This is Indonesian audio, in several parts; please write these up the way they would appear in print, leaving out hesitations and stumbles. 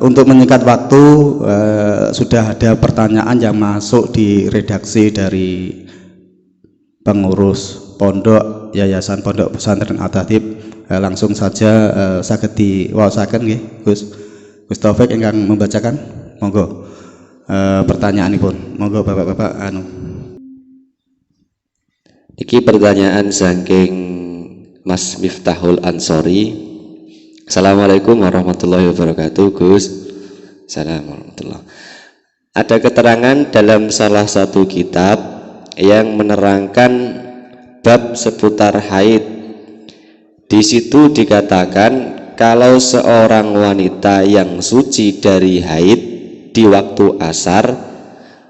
Untuk menyingkat waktu, sudah ada pertanyaan yang masuk di redaksi dari pengurus pondok Yayasan Pondok Pesantren At-Tatib. Langsung saja saged diwaosaken nggih Gus Taufik ingkang membacakan, monggo pertanyaanipun, monggo Bapak-bapak Iki pertanyaan saking Mas Miftahul Ansori. Assalamualaikum warahmatullahi wabarakatuh, Gus. Assalamualaikum. Ada keterangan dalam salah satu kitab yang menerangkan bab seputar haid. Di situ dikatakan kalau seorang wanita yang suci dari haid di waktu asar,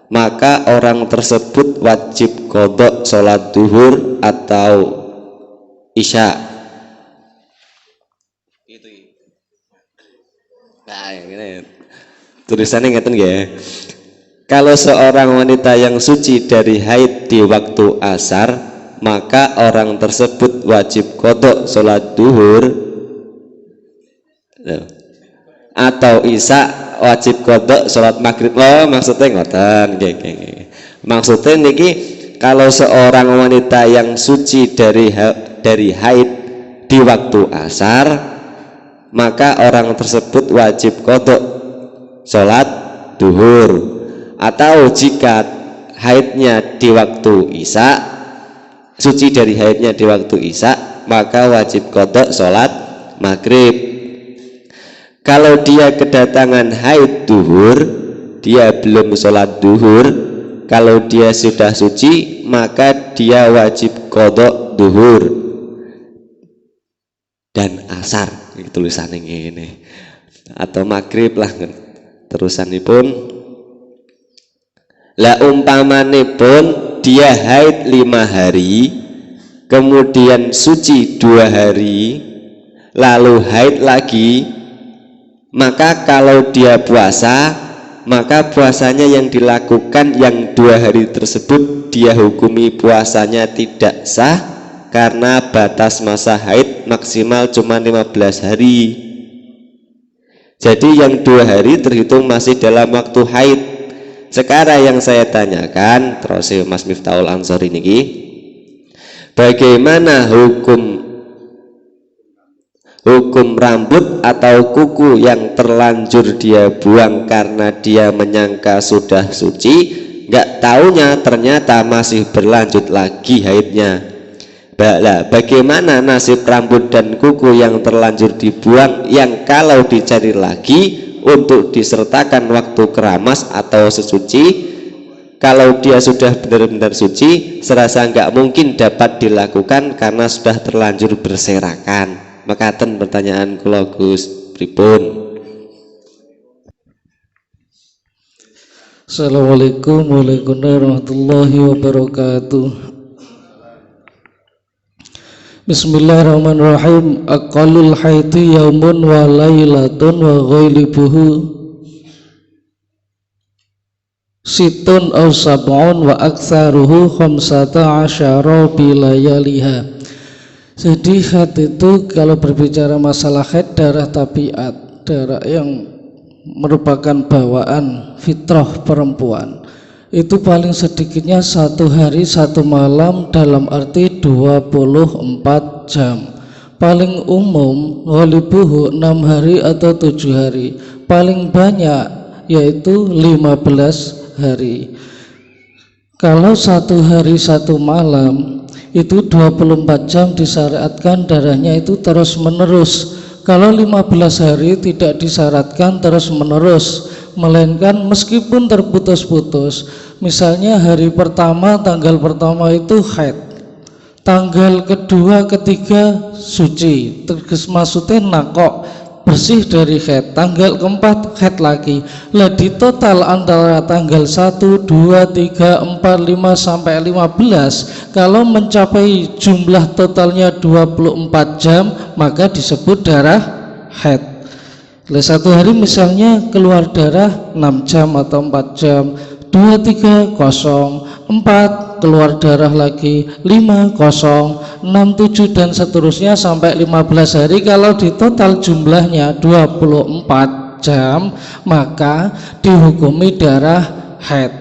maka orang tersebut wajib qodok sholat duhur atau isya. Nah, ini tulisannya ngeten ya. Kalau seorang wanita yang suci dari haid di waktu asar, maka orang tersebut wajib qodok sholat duhur atau isya wajib qodok sholat maghrib. Oh, maksudnya ngoten. Maksudnya niki kalau seorang wanita yang suci dari haid di waktu asar, maka orang tersebut wajib qodok sholat duhur. Atau jika haidnya di waktu isya, suci dari haidnya di waktu isya, maka wajib qodok sholat maghrib. Kalau dia kedatangan haid duhur, dia belum sholat duhur. Kalau dia sudah suci, maka dia wajib qodok duhur dan asar. Ini tulisannya ini, atau maghrib lah. Terusanipun, la umpamanipun dia haid 5 hari, kemudian suci 2 hari, lalu haid lagi, maka kalau dia puasa, maka puasanya yang dilakukan yang 2 hari tersebut dia hukumi puasanya tidak sah, karena batas masa haid maksimal cuma 15 hari. Jadi yang 2 hari terhitung masih dalam waktu haid. Sekarang yang saya tanyakan terus Mas Miftahul Ansori niki, bagaimana hukum rambut atau kuku yang terlanjur dia buang karena dia menyangka sudah suci, nggak taunya ternyata masih berlanjut lagi haidnya. Bagaimana nasib rambut dan kuku yang terlanjur dibuang, yang kalau dicari lagi untuk disertakan waktu keramas atau sesuci, kalau dia sudah benar-benar suci, serasa nggak mungkin dapat dilakukan karena sudah terlanjur berserakan. Makaten pertanyaan kula Gus, pripun? Assalamualaikum warahmatullahi wabarakatuh. Bismillahirrahmanirrahim. Aqallul haiti yaumun wa lailatun wa ghalibuhu situn aw sab'un wa aktsaruhu khamsata asyara bilayaliha. Jadi haid itu kalau berbicara masalah haid, darah tabiat, darah yang merupakan bawaan fitrah perempuan, itu paling sedikitnya 1 hari 1 malam, dalam arti 24 jam. Paling umum ghalibuhu 6 hari atau 7 hari. Paling banyak yaitu 15 hari. Kalau 1 hari 1 malam itu 24 jam disyaratkan darahnya itu terus menerus. Kalau 15 hari tidak disyaratkan terus menerus, melainkan meskipun terputus-putus. Misalnya hari pertama, tanggal pertama itu haid, tanggal kedua, ketiga suci, terus maksudnya nakok, bersih dari haid, tanggal keempat haid lagi. Lah di total antara tanggal 1, 2, 3, 4, 5 sampai 15, kalau mencapai jumlah totalnya 24 jam, maka disebut darah haid. Lah 1 hari misalnya keluar darah 6 jam atau 4 jam, 2, 3, kosong, 4 keluar darah lagi, 5 kosong, 6, 7 dan seterusnya sampai 15 hari. Kalau di total jumlahnya 24 jam, maka dihukumi darah haid.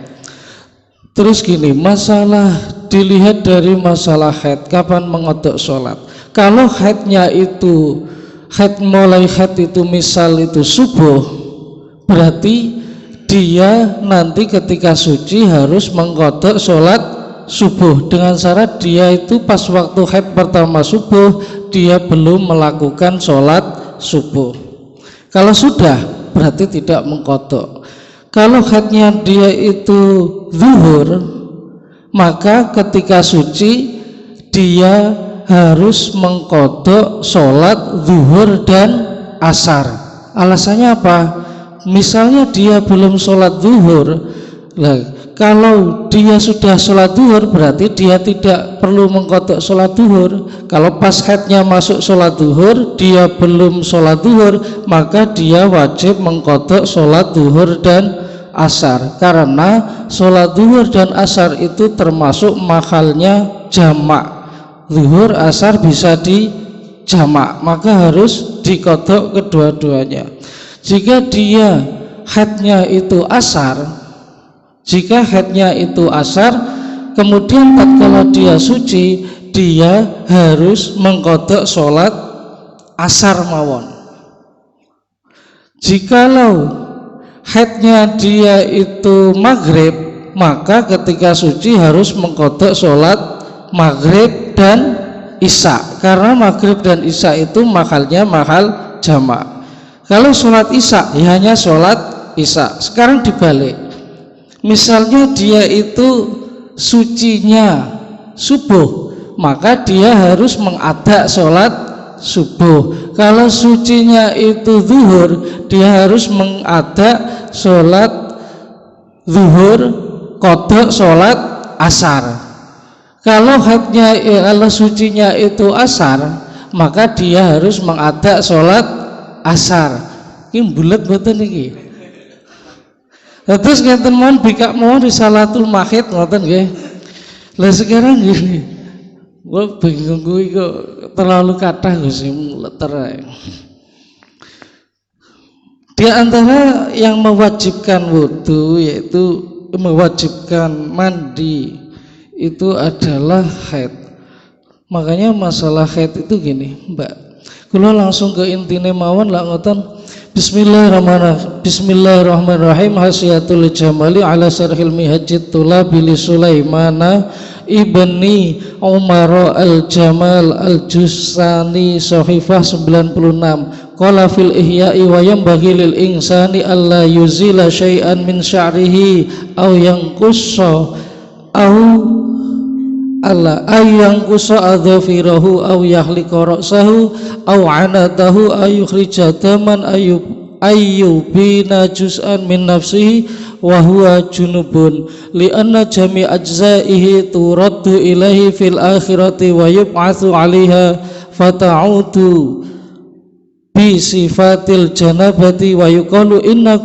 Terus gini, masalah dilihat dari masalah haid, kapan mengodok sholat. Kalau haidnya itu mulai haid itu misal itu subuh, berarti dia nanti ketika suci harus mengkodok sholat subuh dengan syarat dia itu pas waktu haid pertama subuh dia belum melakukan sholat subuh. Kalau sudah berarti tidak mengkodok. Kalau haidnya dia itu zuhur, maka ketika suci dia harus mengkodok sholat zuhur dan asar. Alasannya apa? Misalnya dia belum sholat zuhur, kalau dia sudah sholat zuhur berarti dia tidak perlu mengkodok sholat zuhur. Kalau pas haidnya masuk sholat zuhur dia belum sholat zuhur, maka dia wajib mengkodok sholat zuhur dan asar, karena sholat zuhur dan asar itu termasuk mahalnya jamak. Zuhur asar bisa dijamak, maka harus dikodok kedua-duanya. Jika dia haidnya itu asar, kemudian tatkala dia suci, dia harus mengkodok sholat asar mawon. Jikalau haidnya dia itu maghrib, maka ketika suci harus mengkodok sholat maghrib dan isya, karena maghrib dan isya itu mahalnya mahal jamak. Kalau sholat isya ya hanya sholat isya. Sekarang dibalik, misalnya dia itu sucinya subuh, maka dia harus mengadak sholat subuh. Kalau sucinya itu zuhur, dia harus mengadak sholat zuhur, kodok sholat asar. Kalau sucinya itu asar, maka dia harus mengadak sholat asar. Ini bulat betul nih. Terus ngeten mohon bika mohon risalatul mahid ngoten nggih. Lah sekarang gini, gue bingung gue kok terlalu kathah Gus letter. Di antara yang mewajibkan wudu yaitu mewajibkan mandi itu adalah haid. Makanya masalah haid itu gini, Mbak. Kalau langsung ke intine mawon lah ngoten. Bismillahirrahmanirrahim. Hasiatul jamali ala sarhil mihajjit tulabi li Sulaimana ibni Umar al-Jamal al-Jussani sahifah 96. Qala fil ihya'i wa yanbaghi lil insani alla yuzila syai'an min sya'rihi aw yanqussa aw alla ayang kusa adhafirahu aw yahlika ra'sahu aw anatahu ayukhrija daman ayyubina juz'an min nafsihi wa huwa junubun li anna jami' ajza'ihi turaddu ilaihi fil akhirati wa yub'atsu 'alaiha fata'udu bi sifatil janabati wa yuqalu inna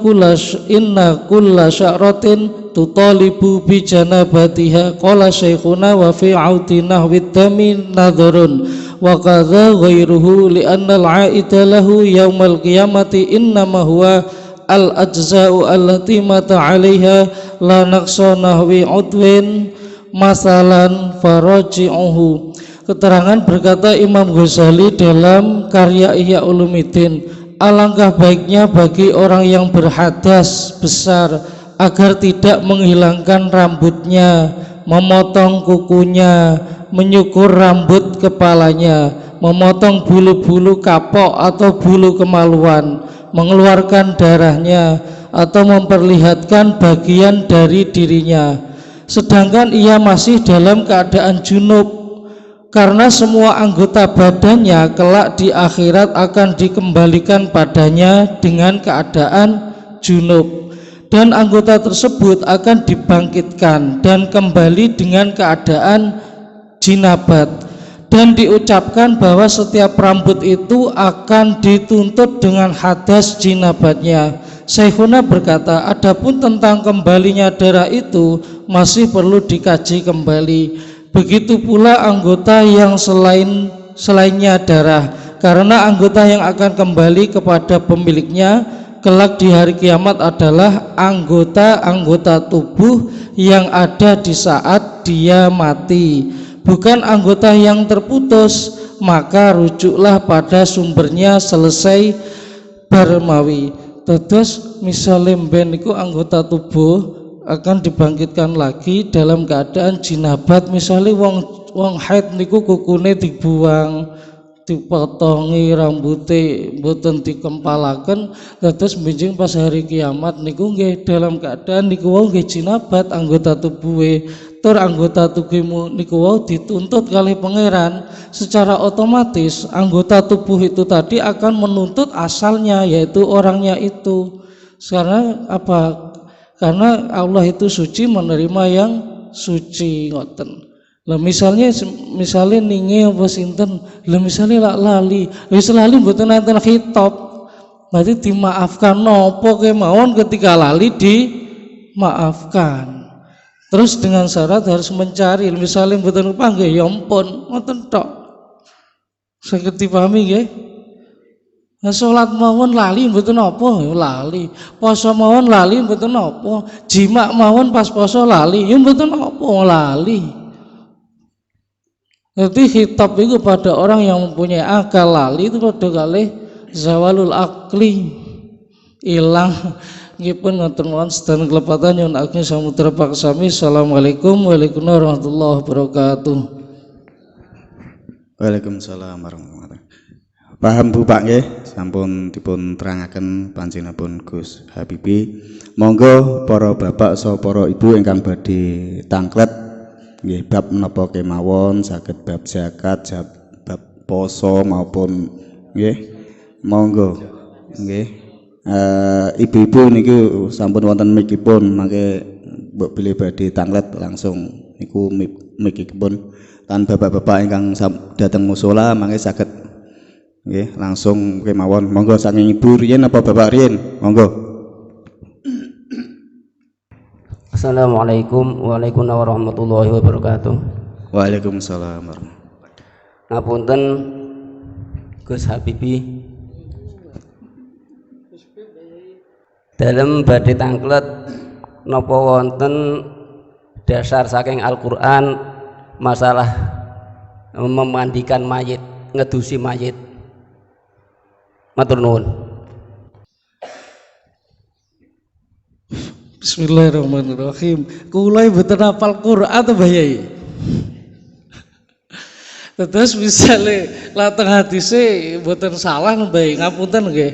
kulla sya'ratin tutalibu bi janabatiha. Qala syekhuna wa fi audi nahwi dami nadharun wa kadza ghairuhu li anna al-'aida lahu yaumal qiyamati innama huwa al-ajza'u allati mata 'alaiha la naqsa nahwi udwin masalan faraji'uhu. Keterangan berkata Imam Ghazali dalam karya Ihya Ulumuddin, alangkah baiknya bagi orang yang berhadas besar agar tidak menghilangkan rambutnya, memotong kukunya, menyukur rambut kepalanya, memotong bulu-bulu kapok atau bulu kemaluan, mengeluarkan darahnya atau memperlihatkan bagian dari dirinya, sedangkan ia masih dalam keadaan junub, karena semua anggota badannya kelak di akhirat akan dikembalikan padanya dengan keadaan junub, dan anggota tersebut akan dibangkitkan dan kembali dengan keadaan jinabat, dan diucapkan bahwa setiap rambut itu akan dituntut dengan hadas jinabatnya. Syekhuna berkata, adapun tentang kembalinya darah itu masih perlu dikaji kembali. Begitu pula anggota yang selainnya darah, karena anggota yang akan kembali kepada pemiliknya kelak di hari kiamat adalah anggota-anggota tubuh yang ada di saat dia mati, bukan anggota yang terputus. Maka rujuklah pada sumbernya selesai bermawi. Terus misalnya mben niku anggota tubuh akan dibangkitkan lagi dalam keadaan jinabat. Misalnya wong haid niku kukune dibuang, dipotongi, rambutnya mboten dikempalaken, terus benjing pas hari kiamat niku nggih dalam keadaan niku wau nggih jinabat anggota tubuhe. Tur anggota tubuhmu niku wau dituntut kali pangeran, secara otomatis anggota tubuh itu tadi akan menuntut asalnya, yaitu orangnya itu. Karena apa? Karena Allah itu suci, menerima yang suci, ngoten. Lah misalnya ninge apa sinten, lah misalnya lali, wis lali mboten enten khitab, berarti dimaafkan napa kemawon ketika lali dimaafkan. Terus dengan syarat harus mencari, misalnya mboten panggih ya ampun, ngoten tok. Saged dipahami nggih? Nah, salat mawon lali mboten napa, ya lali. Poso mawon lali mboten napa. Jimak mawon pas poso lali, ya mboten napa, lali. Jadi khitab itu pada orang yang mempunyai akal, lali itu pada kali zawalul akli, hilang. Ngipun ngoten mawon sedaya kelepatan nyuwun ageng samudra paksami. Assalamualaikum warahmatullahi wabarakatuh. Waalaikumsalam warahmatullahi wabarakatuh. Paham Bu Pak nggih, sampun dipun terangaken panjenenganipun Gus Habibi. Monggo para bapak saha para ibu ingkang badhe tanglet nggih bab menapa kemawon, saged bab zakat, bab poso maupun nggih. Monggo nggih. Ibu-ibu niku sampun wonten mikipun, mangke mbok bilih badhe tanglet langsung niku mikipun. Lan bapak-bapak ingkang dateng musala mangke saged nggih langsung kemawon. Monggo saking ibu riyen apa bapak riyen? Monggo. Assalamualaikum warahmatullahi wabarakatuh. Waalaikumsalam warahmatullahi wabarakatuh. Ngapunten Gus Habibi, dalam badhe tanglet napa wonten dasar saking Al-Qur'an masalah memandikan mayit, ngedusi mayit? Matur nuwun. Bismillahirrahmanirrahim. Kula mboten hafal Quran to Mbah Yai. Terus misale lateng hadise mboten salah Mbah Yai, ngapunten nggih.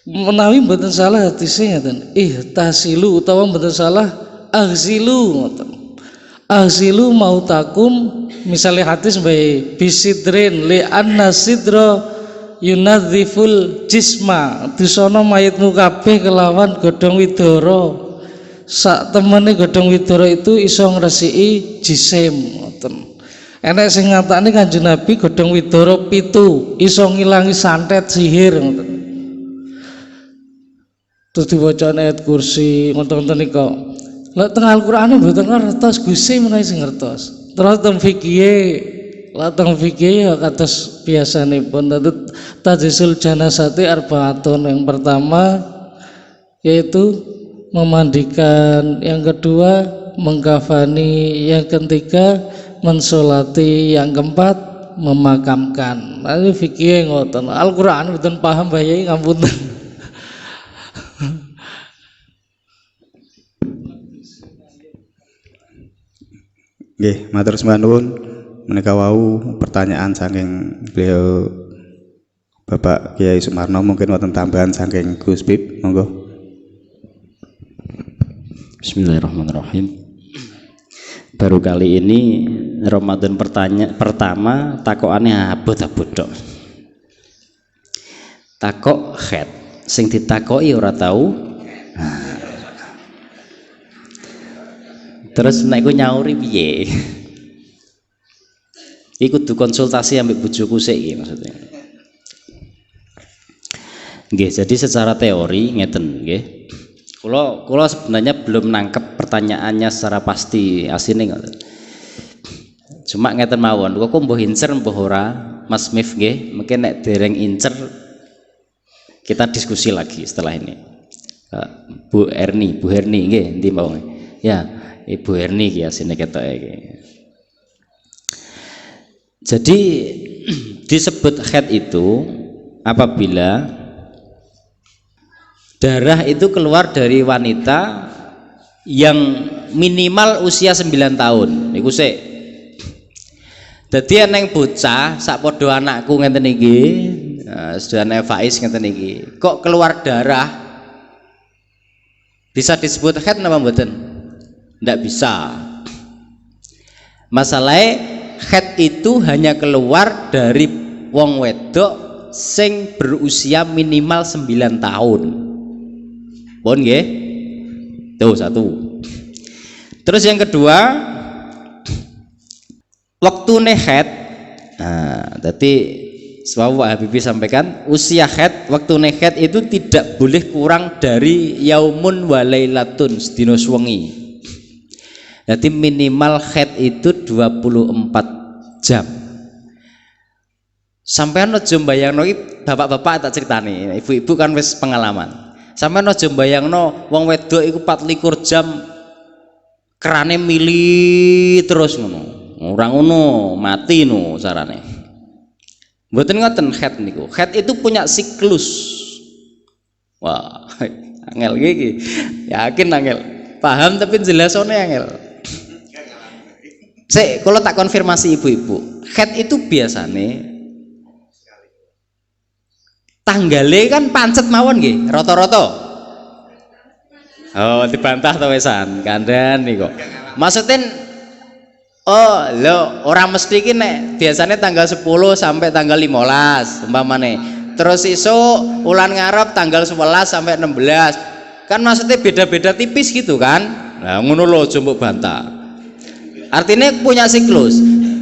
Menawi mboten salah hadise ngaten, ihtasilu utawa mboten salah aghsilu ngoten. Aghsilu mautakum, misalnya hadis bae bisidrin li anna sidra yunadziful jisma, disono mayitmu kabeh kelawan godhong widara. Sak temene godhong widara itu iso ngresiki jisim ngoten. Enek sing ngatakne Kanjeng Nabi godhong widara 7 iso ngilangi santet sihir ngoten. Terus diwaca ayat kursi ngoten-ngoten nika. Lah teng Al-Qur'ane mboten ngertos, Gusti menawi sing ngertos. Terus teng fikih ya kados biasanipun tajisul janazati arbaatun. Yang pertama yaitu memandikan, yang kedua mengkafani, yang ketiga mensolati, yang keempat memakamkan. Nah, fikih ngoten. Al-Qur'an mboten paham Mbah Yai, ngapunten. Nggih, matur sembah nuwun. Menika wau pertanyaan saking beliau Bapak Kiai Sumarno, mungkin wonten tambahan saking Gus Bib, monggo. Bismillahirrahmanirrahim. Baru kali ini Ramadan pertama takokane abot-abot tok. Takok khet, sing ditakoki ora tahu. Terus nek ku nyauri piye? Iku kudu konsultasi ambek bojoku sik iki maksudnya. Nggih, jadi secara teori ngeten nggih. Kula sebenarnya belum nangkep pertanyaannya secara pasti asine ngoten. Cuma ngeten mawon, kok mbuh incer mbuh ora, Mas Mif nggih, mungkin nek dereng incer Kita diskusi lagi setelah ini. Bu Herni nggih endi mau? Ya, Ibu Herni ki asine ketoke iki. Jadi disebut haid itu apabila darah itu keluar dari wanita yang minimal usia 9 tahun. Niku sik. Dadi eneng bocah sak padha anakku ngenten iki, sedane Faiz ngenten iki. Kok keluar darah bisa disebut haid napa mboten? Ndak bisa. Masalahnya haid itu hanya keluar dari wong wedok sing berusia minimal 9 tahun. Pun nggih? Tuh satu. Terus yang kedua, waktu haid. Nah, jadi sebab Pak Habibie sampaikan usia haid, waktu haid itu tidak boleh kurang dari yaumun walailatun sedina wengi. Jadi minimal haid itu 24 jam. Sampean aja mbayangno iki bapak-bapak tak ceritani, ibu-ibu kan wis pengalaman. Sampean aja mbayangno wong wedok iku 24 jam kerane mili terus ngono. Ora ngono, mati no carane. Mboten ngoten haid niku. Haid itu punya siklus. Wah, angel iki. Yakin angel. Paham tapi jelasone angel. Sik, kalau tak konfirmasi ibu-ibu, haid itu biasane tanggale kan pancet mawon nggih, rata-rata. Oh, dibantah to wesan, kandhan niku. Maksudnya oh, lho, orang mesti ki nek biasanya tanggal 10 sampai tanggal 15 umpamane. Terus iso ulan ngarep tanggal 11 sampai 16. Kan maksudnya beda-beda tipis gitu kan? Nah, ngono lho aja mbok bantah. Artinya punya siklus.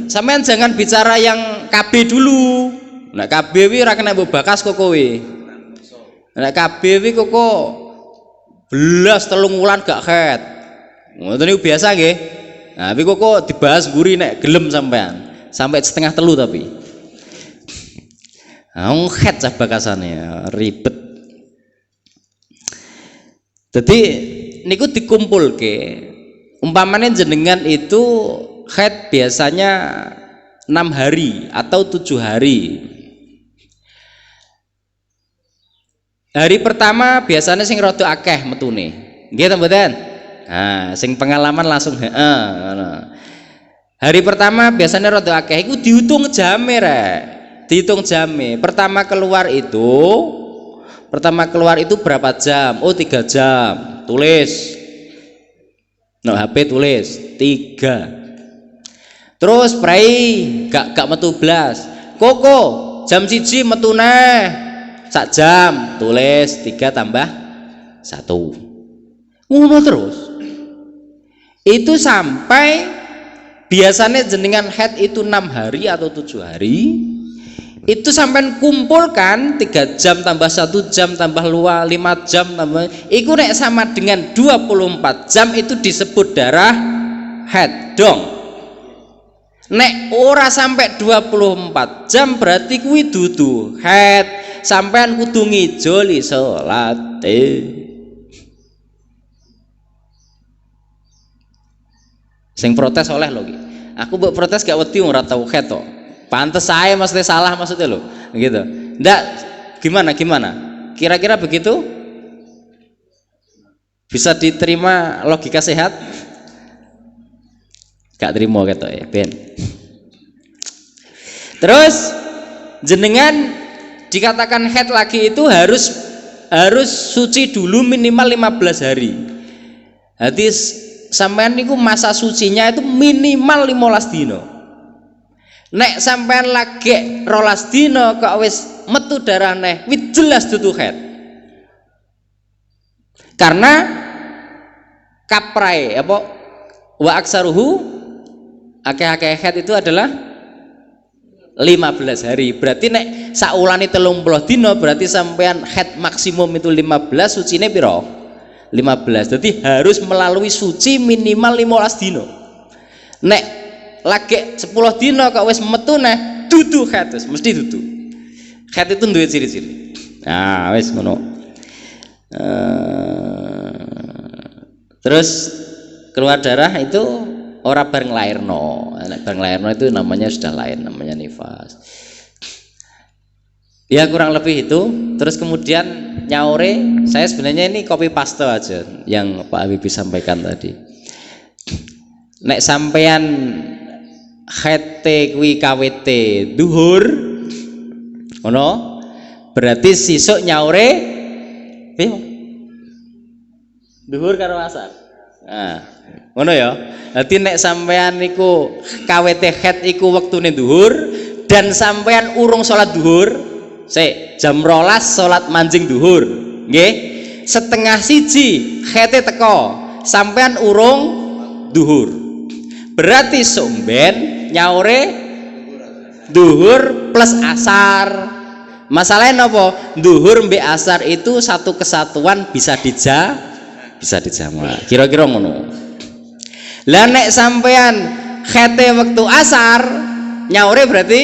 Sampean jangan bicara yang KB dulu. Nek KB wi ora kena mbok bakas kok kowe. Nek KB wi kok belas 3 wulan gak haid. Ngoten niku biasa nggih. Nah, tapi kok dibahas guri nek gelem sampean. Sampai setengah telu tapi. Haid cah bakasane ribet. Jadi niku dikumpulke. Umpamanya jenengan itu haid biasanya 6 hari atau 7 hari. Hari pertama biasanya sing rada akeh metune. Nggih ta mboten? Nah, sing pengalaman langsung heeh ngono. Hari pertama biasanya rada akeh iku dihitung jame rek. Dihitung jame. Pertama keluar itu berapa jam? Oh 3 jam. Tulis. No HP tulis 3. Terus prei gak metu blas. Koko jam 1 metu neh. Sak jam tulis 3 tambah 1. Ngono terus. Itu sampai biasanya jenengan haid itu 6 hari atau 7 hari. Itu sampai kumpulkan 3 jam tambah 1 jam tambah 5 jam tambah itu nek sama dengan 24 jam itu disebut darah haid dong. Nek ora sampai 24 jam berarti kuwi dudu haid. Sampean kudu ngijoli salate. Sing protes oleh lho iki. Aku mbok protes gak wedi ora tau haid to. Pantes saya maksudnya salah maksudnya loh gitu. Ndak gimana kira-kira begitu bisa diterima logika sehat? Gak terima gitu ya Ben. Terus jenengan dikatakan haid lagi itu harus suci dulu minimal 15 hari. Jadi sampean niku masa sucinya itu minimal 15 dino. Nek sampean lagi 12 dino kok wis metu darah neh, wis jelas dudu haid. Karena kaprai apa wa aksaruhu akeh-akeh haid itu adalah 15 hari. Berarti nek saulane 30 dino berarti sampean haid maksimum itu 15, sucine piro? 15. Jadi harus melalui suci minimal 15 dino. Nek lagi 10 dino kok wis metu neh dudu haid, mesti dudu. Haid itu duwe ciri-ciri. Nah, wis ngono. Terus keluar darah itu ora bareng lairno. Nek bareng lairno itu namanya sudah lain, namanya nifas. Ya kurang lebih itu. Terus kemudian nyaure, saya sebenarnya ini copy paste aja yang Pak Habibie sampaikan tadi. Nek sampean khete kuwi KWT duhur ngono, berarti sisuk nyaure piye? Duhur karo asar. Nah, ngono ya. Dadi nek sampean niku KWT khet iku wektune duhur dan sampean urung salat duhur, jam 12 salat manjing duhur, nggih. Setengah siji khete teko, sampean urung duhur. Berarti somben nyaure duhur plus asar. Masalahnya napa? Duhur mbek asar itu satu kesatuan bisa dijamak. Kira-kira ngono. Lah nek sampean khete waktu asar nyaure berarti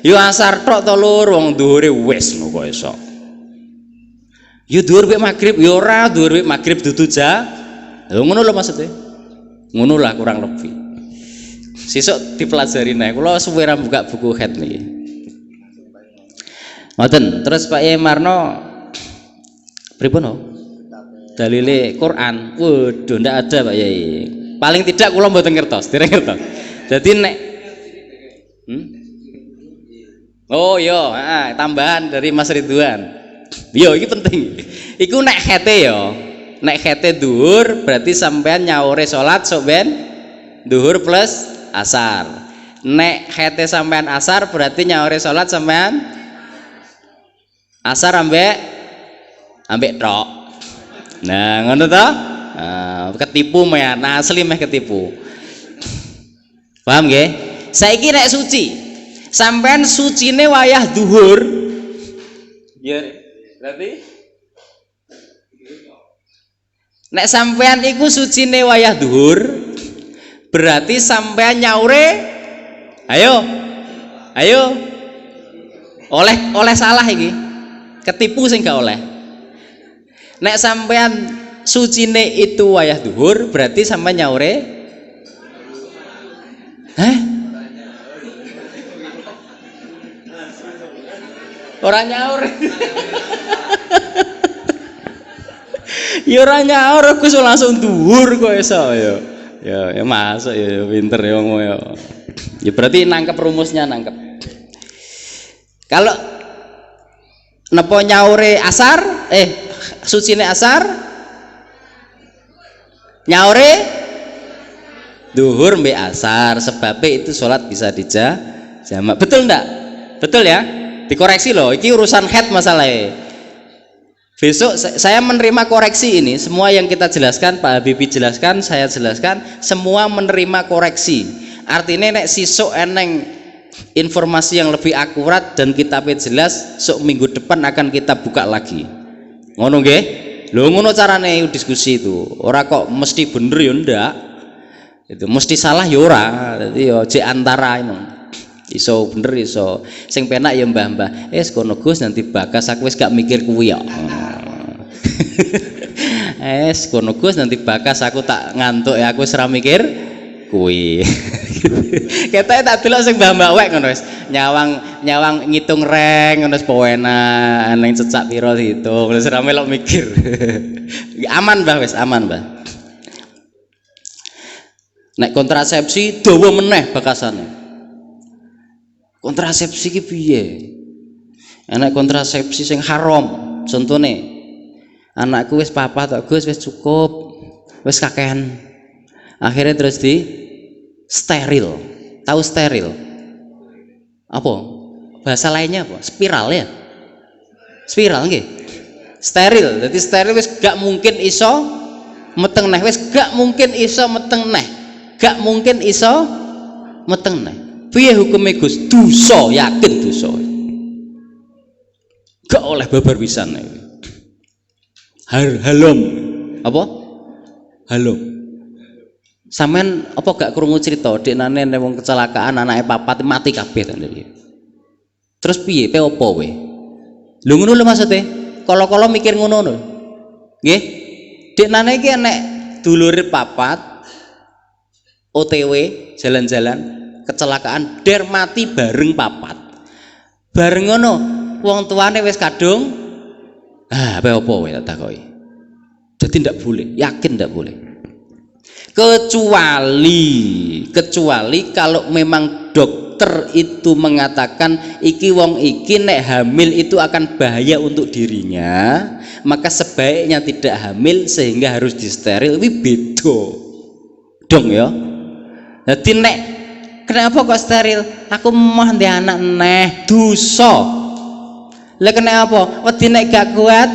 yo asar tok to lur wong dhuwure wis ngono kok esok. Yo dhuwur mek magrib yo ora, dhuwur mek magrib dudu lho ngono lho maksudnya. Ngono lah kurang lebih. Sesuk dipelajari nae. Kula suwe ra buka buku khet niki. Ngoten, terus Pak Yai Marno pripun no? Dalile Quran. Waduh, ndak ada Pak Yai. Paling tidak kula mboten ngertos, dereng ngertos. Dadi nek oh iya, tambahan dari Mas Ridwan. Yo iki penting. Iku nek khete yo. Nek khete dhuwur berarti sampean nyaure salat sok ben dhuwur plus asar. Nek khete sampean asar berarti nyaure salat sampean asar ambek tok. Nah, ngono to? Ketipu meh, nah asli meh ketipu. Paham nggih? Saiki nek suci, sampean sucine wayah duhur. Ya, berarti nek sampean iku sucine wayah duhur, berarti sampean nyaure ayo oleh salah iki. Ketipu sing gak oleh. Nek sampean sucine itu wayah duhur, berarti sampean nyaure Ora nyaur. Ya ora nyaur Gus langsung dhuwur kok iso ya. Ya masuk ya pinter ya wong ya. Ya berarti nangkep rumusnya nangkep. Kalau nepo nyaure asar sucine asar nyaure duhur mbek asar sebabnya itu sholat bisa dijamak. Betul ndak? Betul ya? Dikoreksi loh, ini urusan head masalahnya. Besok saya menerima koreksi ini, semua yang kita jelaskan, Pak Habibie jelaskan, saya jelaskan, semua menerima koreksi. Artinya nek sisuk eneng informasi yang lebih akurat dan kitabnya jelas, sok minggu depan akan kita buka lagi. Ngono nggih? Lho ngono carane diskusi itu. Ora kok mesti bener ya ndak. Itu mesti salah ya ora. Dadi ya jek antara itu. Iso bener iso sing penak ya mbah-mbah kono Gus nanti bakas aku wis gak mikir kuwi ya kono Gus nanti bakas aku tak ngantuk ya aku wis ora mikir kuwi ketoke tak delok sing mbah-mbah wek ngono wis nyawang ngitung reng ngono wis poena ning cecak pira diitung wis ora melok mikir aman Mbah wis aman Mbah. Nek kontrasepsi dawa meneh bakasane. Kontrasepsi ki piye? Enak kontrasepsi sing haram. Contone, anakku wis papa tok Gus wis cukup, wis kakehan. Akhirnya terus di steril. Tahu steril? Apa? Bahasa lainnya apa? Spiral ya? Spiral nggih. Steril. Jadi steril wis gak mungkin iso meteng neh, wis gak mungkin iso meteng neh. Gak mungkin iso meteng neh. Piye hukume Gus? Dosa, yakin dosa. Gak oleh babar pisan. Halom. Apa? Halom. Sampean apa gak krungu cerita deknane wong kecelakaan anake papat mati kabeh to niki. Terus piye pe opo we? Lho ngono lho maksudnya. Kala-kala mikir ngono lho. Nggih. Deknane iki enek dulure papat OTW jalan-jalan kecelakaan der mati bareng papat. Bareng ngono wong tuane wis kadung apa we tak takoki. Jadi ndak boleh, yakin ndak boleh. Kecuali kalau memang dokter itu mengatakan iki wong iki nek hamil itu akan bahaya untuk dirinya, maka sebaiknya tidak hamil sehingga harus disteril. Ini beda dong ya. Jadi nek kenapa kok steril? Aku mah ndek anak neh dosa. Lah kenapa? Wedi nek gak kuat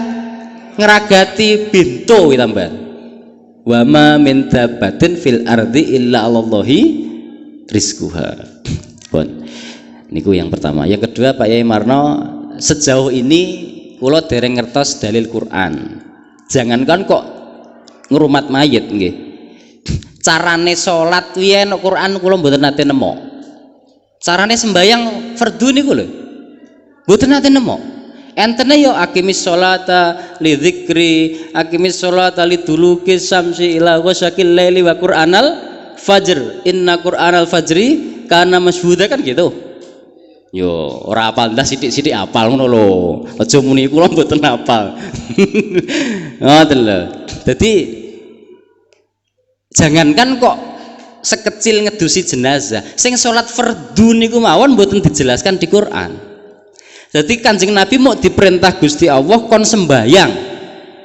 ngeragati bintu tambahan. Wa ma min dabbatin fil ardi illa 'alallahi rizquha. Pun. Niku yang pertama. Yang kedua Pak Yai Marno, sejauh ini kula dereng ngertos dalil Quran. Jangankan kok ngrumat mayit nggih. Carane salat kuwi nek Quran kula mboten nate nemu. Carane sembayang fardhu niku lho. Mboten nate nemu. Entene yo aqimis sholata li dzikri, aqimis sholata li duluki syamsi ila ghasaqil laili wa qur'anal fajr. Inna qur'anal fajri kana masyhuda kan gitu. Yo ora apal ndas sithik-sithik apal ngono lho. Aja muni kula mboten apal. Ngoten lho. Dadi jangankan kok sekecil ngedusi jenazah, sing salat fardhu niku mawon mboten dijelaskan di Quran. Jadi Kanjeng Nabi mau diperintah Gusti Allah kon sembayang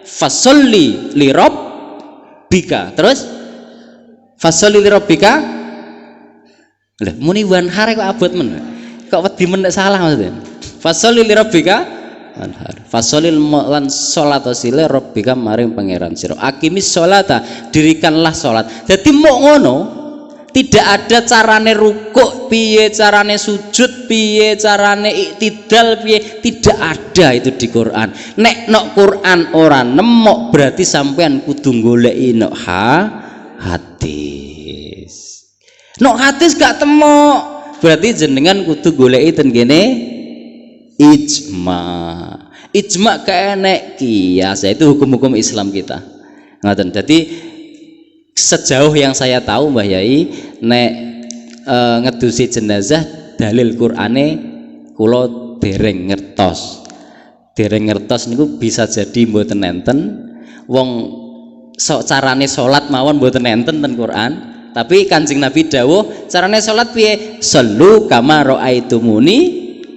fasolli li rabbika, terus fasolli li rabbika lha muni wanhar kok abot men kok wedi men nek salah maksudnya fasolli li rabbika wanhar fasolil lan salat sile rabbika maring pangeran sira aqimis sholata dirikanlah salat. Jadi mau ngono tidak ada carane rukuk piye, carane sujud piye, carane iktidal piye, tidak ada itu di Quran. Nek nok Quran ora nemok berarti sampean kudu goleki nok hadis. Nok hadis gak temok berarti jenengan kudu goleki ten kene ijma. Ijma kene kias, itu hukum-hukum Islam kita. Ngoten. Jadi sejauh yang saya tahu Mbah Yai nek ngedusi jenazah dalil Qur'ane kula dereng ngertos niku bisa jadi mboten enten wong carane salat mawon mboten enten ten Qur'an, tapi Kanjeng Nabi dawuh carane salat piye? Sallu kama raaitumuni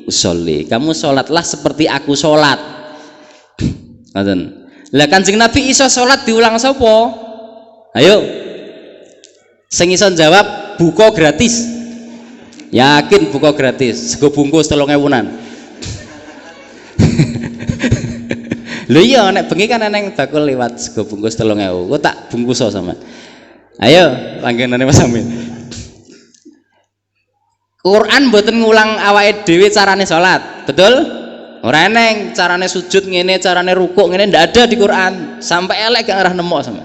usolli, kamu salatlah seperti aku salat. Ngoten. Lah Kanjeng Nabi iso salat diulang sapa? Ayo, sing iso jawab buka gratis. Yakin buka gratis, sego bungkus 3.000-an. Lho iya nek bengi kan eneng bakul liwat sego bungkus 3.000. Kok tak bungkus sama. Ayo, langganane Mas Amin. Quran mboten ngulang awake dhewe carane salat, betul? Ora eneng carane sujud ngene, carane rukuk ngene, ndak ada di Quran. Sampai elek gak ngarah nemok sama.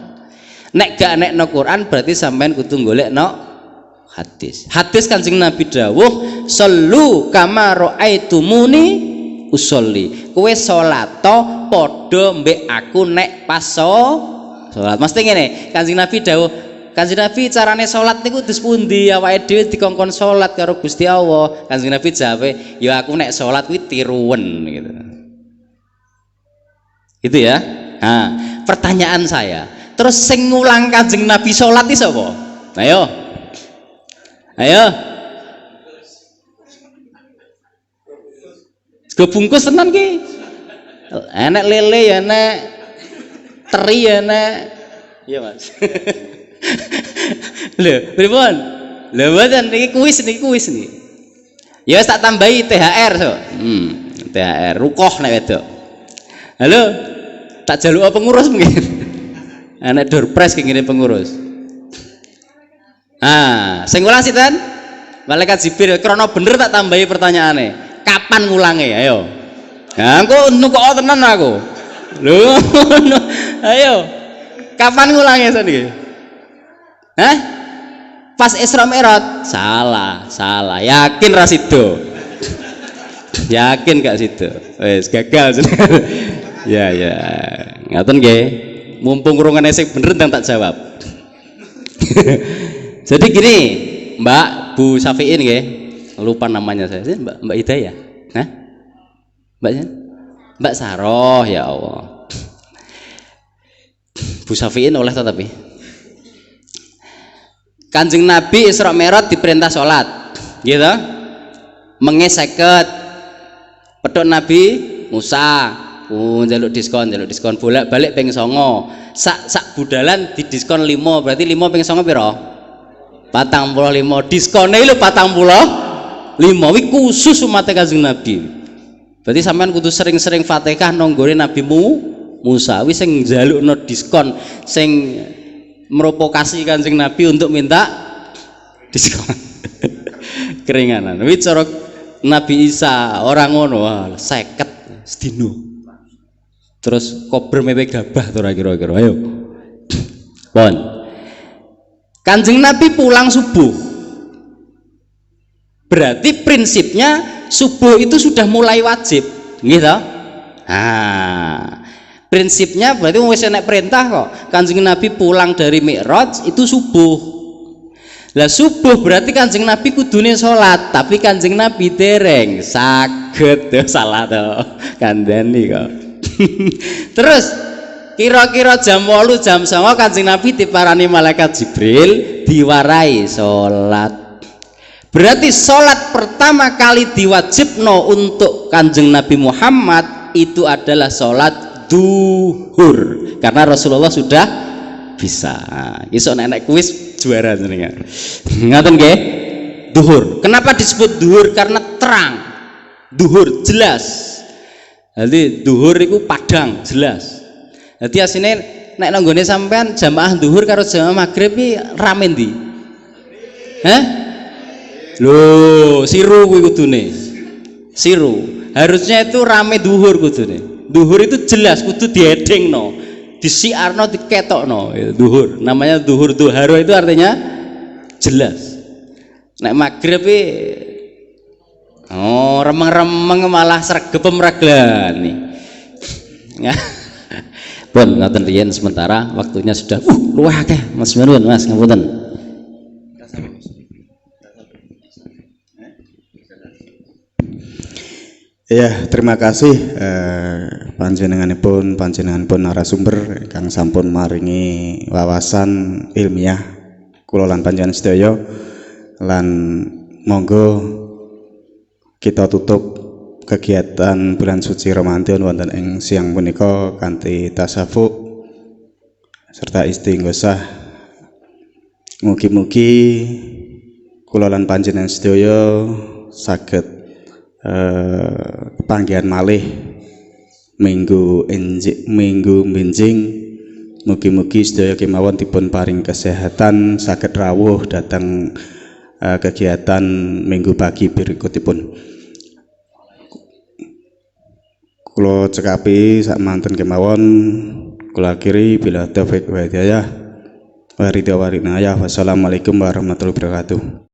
Nek gak nek no Quran berarti sampean kudu golek no hadis. Hadis Kanjeng Nabi dawuh sallu kama raaitumuni usolli. Kowe salat padha mbek aku nek pas salat. Mesti ngene, Kanjeng Nabi dawuh, Kanjeng Nabi carane salat niku terus pundi? Awake dhewe dikongkon salat karo Gusti Allah. Kanjeng Nabi jawabe, ya aku nek salat kuwi tiruwen gitu. Itu ya. Nah, pertanyaan saya, terus sing ngulang Kanjeng Nabi salat iki sapa? Ayo. Sego bungkus tenan ki. Enek lele ya enek, teri ya enek. Iya, Mas. Lho, pripun? Lho mboten niki kuis niki. Ya wis tak tambahi THR so. THR rukoh nek wedok. Halo. Tak jaluk pengurus mungkin. Anak doorpress kengene pengurus. Sing ngulang sinten? Malaikat Jibril. Krana bener tak tambahi pertanyaane. Kapan ngulange? Ayo. Nah, engko nukok tenan aku. Lho, ayo. Kapan ngulange saniki? Hah? Pas Isra Mi'raj? Salah. Yakin ra sido. Yakin gak situ? Wes gagal. Ya ya. Ngaten nggih. Mumpung rungane sing bener ndang tak jawab. Jadi gini, Mbak Bu Safiin nggih. Lupa namanya saya. Mbak Hidayah. Hah? Mbak Saroh, ya Allah. Bu Safiin oleh tetapi Kanjeng Nabi Isra Mi'raj diperintah sholat gitu mengeseket pedhot Nabi Musa njaluk diskon bolak-balik ping 9 sak budalan di diskon 5 berarti 5 ping 9 piro 45 diskone lho 45 wi khusus umat Kanjeng Nabi berarti sampean kudu sering-sering Fatihah nonggone Nabi Musa wis sing njalukno diskon sing merovokasi Kanjeng Nabi untuk minta diskon keringanan wi cara Nabi Isa orang ngono 50 sedino terus kober mewe gabah to kira-kira ayo pon Kanjeng Nabi pulang subuh berarti prinsipnya subuh itu sudah mulai wajib gitu prinsipnya berarti wis enek perintah kok Kanjeng Nabi pulang dari Mi'raj itu subuh lah subuh berarti Kanjeng Nabi kudune sholat tapi Kanjeng Nabi dereng saged salah to kandhani kok terus kira-kira jam 8 jam 9 Kanjeng Nabi diparani malaikat Jibril diwarai sholat berarti sholat pertama kali diwajibno untuk Kanjeng Nabi Muhammad itu adalah sholat duhur karena Rasulullah sudah bisa iso nek kuis juara jenengan ngaten nggih duhur kenapa disebut duhur karena terang duhur jelas jadi duhur itu padang jelas jadi asine nek nanggone sampean jamaah duhur karo jamaah maghrib iki rame ndi lho siru kuwi kudune siru harusnya itu rame duhur kudune duhur itu jelas kudu diedengno disiarno diketokno duhur namanya duhur duharo itu artinya jelas nek maghrib remeng-remeng malah sregep mreglani pun ngoten riyen sementara waktunya sudah luwih akeh Mas Marun Mas ngapunten Ya, terima kasih panjenenganipun narasumber kang sampun maringi wawasan ilmiah kula lan panjenengan sedaya lan monggo kita tutup kegiatan bulan suci Ramadan wonten ing siang punika kanthi tasawuf serta istighosah mugi-mugi kula lan panjenengan sedaya saged panggihan malih minggu benjing mugi-mugi sedaya kemawon dipun paring kesehatan saged rawuh datang kegiatan minggu pagi berikutipun kula cekapi sak manten kemawon kula akhiri bila taufik wa hidayah wa ridha wa rinayah wassalamualaikum warahmatullahi wabarakatuh.